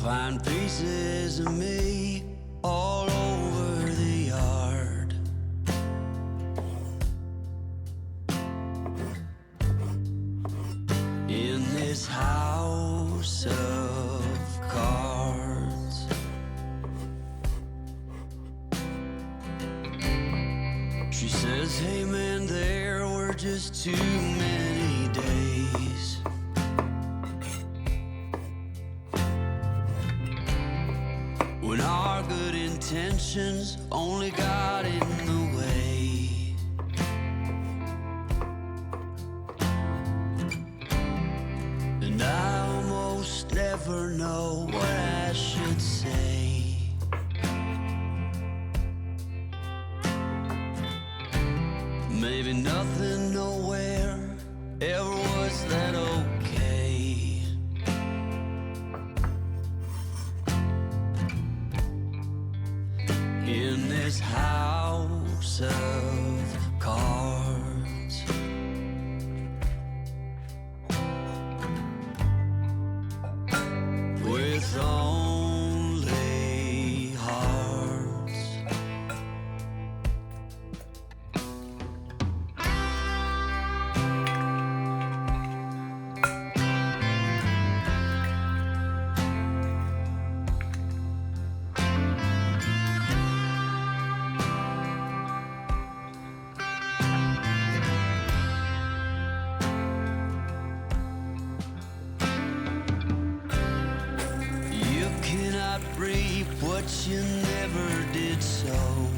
find pieces of me all over the yard. In this house of cards, she says, hey man, there were just too many days when our good intentions only got in the way. And I almost never know what I should say. Maybe nothing nowhere ever was that okay. In this house of cards, with only hearts. You cannot reap what you never did sow.